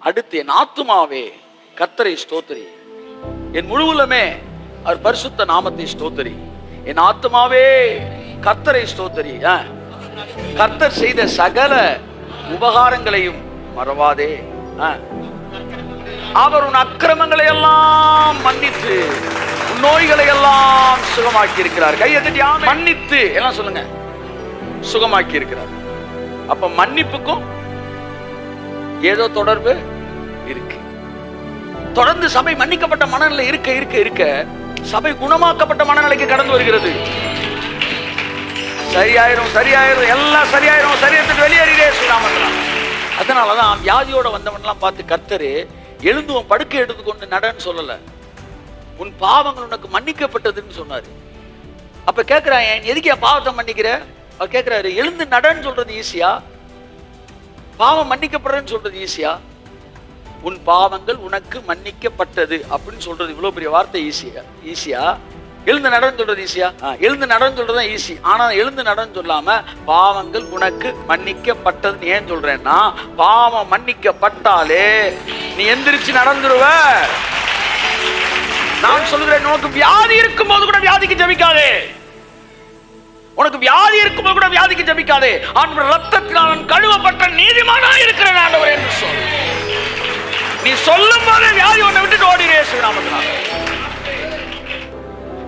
அடுத்து என் ஆத்துமாவே கர்த்தரை ஸ்தோத்திரி, என் முழுவலுமே அவர் பரிசுத்த நாமத்தை ஸ்தோத்திரி. என் ஆத்துமாவே கர்த்தரை ஸ்தோத்திரி, கர்த்தர் செய்த சகல உபகாரங்களையும் மறவாதே. அவர் உன் அக்கிரமங்களை எல்லாம் மன்னித்து உன் நோய்களை எல்லாம் சுகமாக்கி இருக்கிறார். கையெழுத்தி மன்னித்து எல்லாம் சொல்லுங்க, சுகமாக்கி இருக்கிறார். அப்ப மன்னிப்புக்கும் ஏதோ தொடர்பு இருக்கு. தொடர்ந்து சபை மன்னிக்கப்பட்ட மனநிலை இருக்க இருக்க இருக்க சபை குணமாக்கப்பட்ட மனநிலைக்கு கடந்து வருகிறது. சரியாயிரும் சரியாயிரும் எல்லாம் சரியாயிரும், சரீரத்துக்கு வெளியேறிடே சொல்லாம. அதனாலதான் வியாதியோட வந்தவன்லாம் பார்த்து கர்த்தரு எழுந்து உன் படுக்கை எடுத்துக்கொண்டு நடன்னு சொல்லல, உன் பாவங்கள் உனக்கு மன்னிக்கப்பட்டதுன்னு சொன்னாரு. அப்ப கேட்கிறான், எதுக்கு என் பாவத்தை மன்னிக்கிற? அவர் கேட்கிறாரு, எழுந்து நடன்னு சொல்றது ஈஸியா, பாவம் மன்னிக்கப்படுறேன்னு சொல்றது ஈஸியா? உன் பாவங்கள் உனக்கு மன்னிக்கப்பட்டது அப்படின்னு சொல்றது இவ்வளவு பெரிய வார்த்தை ஈஸியா? எழுந்து நடன்னு சொல்றது ஈஸியா? எழுந்து நடன்னு சொல்றதுதான் ஈஸி. ஆனா எழுந்து நடன்னு சொல்லாம பாவங்கள் உனக்கு மன்னிக்கப்பட்டதுன்னு ஏன் சொல்றேன்னா, பாவம் மன்னிக்கப்பட்டாலே நீ எந்திரிச்சு நடந்துருவ. நான் சொல்கிறேன், உனக்கு வியாதி இருக்கும் போது கூட வியாதிக்கு ஜெபிக்காதே. உனக்கு வியாதி இருக்கும் போது கூட வியாதிக்கு ஜெபிக்காதே. ஆண்டவர் ரத்தத்தினால் கழுவப்பட்ட நீதிமானா இருக்கிறேன் ஆண்டவரே என்று சொல். நீ சொல்லும் போதே வியாதி உன்னை விட்டுட்டு ஓடிரே நாமத்தினால.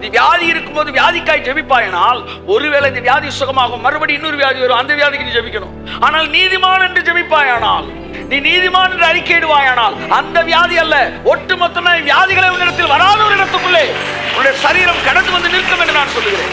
நீ வியாதி இருக்கும் போது வியாதிக்காய் ஜெபிப்பாயனால் ஒருவேளை இந்த வியாதி சுகமாகும், மறுபடியும் இன்னொரு வியாதி வரும், அந்த வியாதிக்கு நீ ஜெபிக்கணும். ஆனால் நீதிமான் என்று ஜெபிப்பாயானால், நீ நீதிமான் என்று அறிக்கையிடுவாயானால் அந்த வியாதி அல்ல, ஒட்டுமொத்தமாக வியாதிகளை உன்னிடத்தில் வராத ஒரு இடத்துக்குள்ளே உன்னுடைய சரீரம் கடந்து வந்து நிற்கும் என்று நான் சொல்லுகிறேன்.